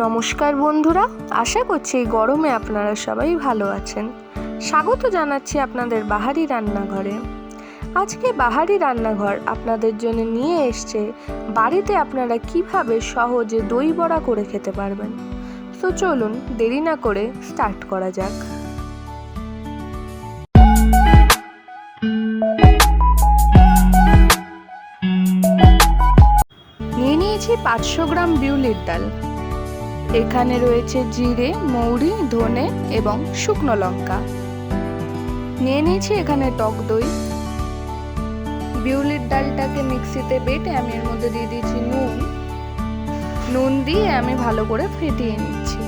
নমস্কার বন্ধুরা, আশা করছি এই গরমে আপনারা সবাই ভালো আছেন। স্বাগত জানাচ্ছি আপনাদের বাহারি রান্নাঘরে। আজকে বাহারি রান্নাঘর আপনাদের জন্য নিয়ে এসছে বাড়িতে আপনারা কিভাবে সহজে দই বড়া করে খেতে পারবেন। তো চলুন দেরি না করে স্টার্ট করা যাক। নিয়ে নিয়েছি 500 গ্রাম বিউলির ডাল। এখানে রয়েছে জিরে, মৌরি, ধনে এবং শুকনো লঙ্কা। নিয়ে নিয়েছি এখানে টক দই। বিউলির ডালটাকে মিক্সিতে বেটে আমি এর মধ্যে দিয়ে দিয়েছি নুন দিয়ে আমি ভালো করে ফেটিয়ে নিচ্ছি।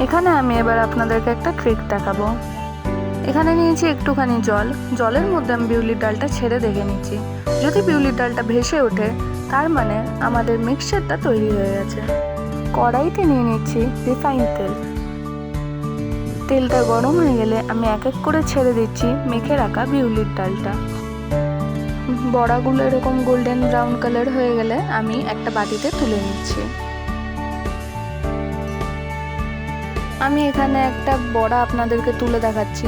এখানে আমি এবার আপনাদেরকে একটা ট্রিক দেখাবো। এখানে নিয়েছি একটুখানি জলের মধ্যে আমি বিউলির ডালটা ছেড়ে দেখে নিচ্ছি। যদি বিউলির ডালটা ভেসে ওঠে তার মানে আমাদের মিক্সচারটা তৈরি হয়ে গেছে। কড়াইতে নিয়ে নিচ্ছি রিফাইন তেলটা গরম হয়ে গেলে আমি এক এক করে ছেড়ে দিচ্ছি মেখে রাখা বিউলির ডালটা। বড়াগুলো এরকম গোল্ডেন ব্রাউন কালার হয়ে গেলে আমি একটা বাটিতে তুলে নিচ্ছি। আমি এখানে একটা বড়া আপনাদেরকে তুলে দেখাচ্ছি।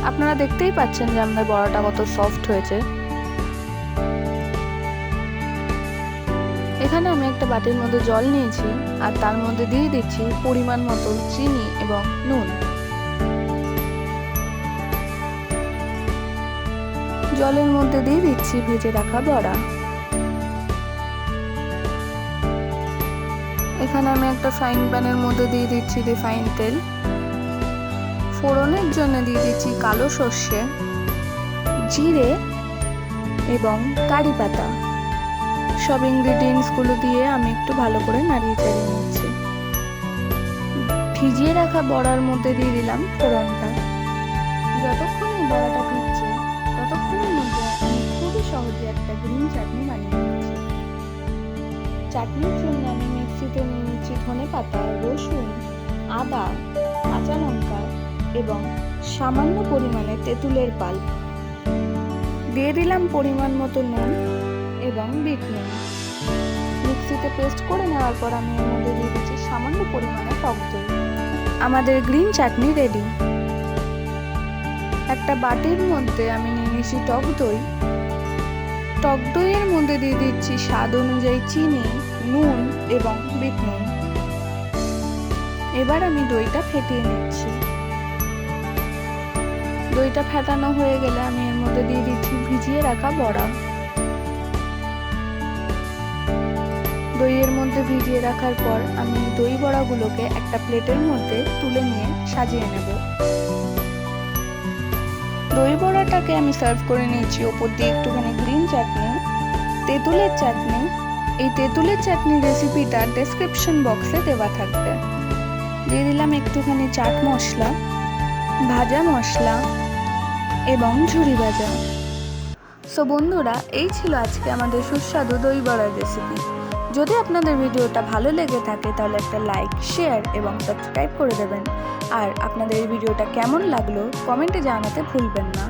আপনারা দেখতেই পাচ্ছেন যে আমাদের বড়াটা কত সফট হয়েছে। এখানে আমি একটা বাটির মধ্যে জল নিয়েছি আর তার মধ্যে দিয়ে দিচ্ছি পরিমাণ মতো চিনি এবং নুন। জলের মধ্যে দিয়ে দিচ্ছি ভেজে রাখা বড়া। এখানে আমি একটা ফ্রাইং প্যানের মধ্যে দিয়ে দিচ্ছি রিফাইন তেল। ফোড়নের জন্য দিয়ে দিচ্ছি কালো সর্ষে, জিরে এবং কারি পাতা। সব ইনগ্রিডিয়েন্টসগুলো দিয়ে আমি একটু ভালো করে নাড়িয়ে চাড়িয়ে নিচ্ছি। ভিজিয়ে রাখা বড়ার মধ্যে দিয়ে দিলাম ফোড়নটা। যতক্ষণ এই বড়াটা ভিজছে ততক্ষণের মধ্যে আমি খুবই সহজে একটা গ্রিন চাটনি বানিয়ে নিচ্ছি। চাটনির জন্য আমি মিক্সিতে নিয়ে নিচ্ছি ধনে পাতা, রসুন, আদা, কাঁচা লঙ্কা এবং সামান্য পরিমাণে তেঁতুলের পাল্প। দিয়ে দিলাম পরিমাণ মতো নুন এবং বিট নুন। মিক্সিতে পেস্ট করে নেওয়ার পর আমি এর মধ্যে দিয়ে দিচ্ছি সামান্য পরিমাণে টক দই। আমাদের গ্রিন চাটনি রেডি। একটা বাটির মধ্যে আমি নিয়ে নিয়েছি টক দই। টক দইয়ের মধ্যে দিয়ে দিচ্ছি স্বাদ অনুযায়ী চিনি, নুন এবং বিট নুন। এবার আমি দইটা ফেটিয়ে নিচ্ছি। দইটা ফেটানো হয়ে গেলে আমি এর মধ্যে দিয়ে দিচ্ছি ভিজিয়ে রাখা বড়া। দইয়ের মধ্যে ভিজিয়ে রাখার পর আমি দই বড়াগুলোকে একটা প্লেটের মধ্যে তুলে নিয়ে সাজিয়ে নেব। দই বড়াটাকে আমি সার্ভ করে নিয়েছি ওপর দিয়ে একটুখানি গ্রিন চাটনি, তেঁতুলের চাটনি। এই তেঁতুলের চাটনির রেসিপিটা ডেসক্রিপশন বক্সে দেওয়া থাকবে। দিয়ে দিলাম একটুখানি চাট মশলা, ভাজা মশলা এবং ঝুরি ভাজা। সো বন্ধুরা, এই ছিল আজকে আমাদের সুস্বাদু দই বড়ার রেসিপি। যদি আপনাদের ভিডিওটা ভালো লেগে থাকে তাহলে একটা লাইক, শেয়ার এবং সাবস্ক্রাইব করে দেবেন। আর আপনাদের এই ভিডিওটা কেমন লাগলো কমেন্টে জানাতে ভুলবেন না।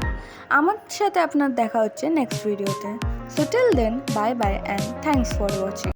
আমার সাথে আপনার দেখা হচ্ছে নেক্সট ভিডিওতে। So till then, bye bye and thanks for watching.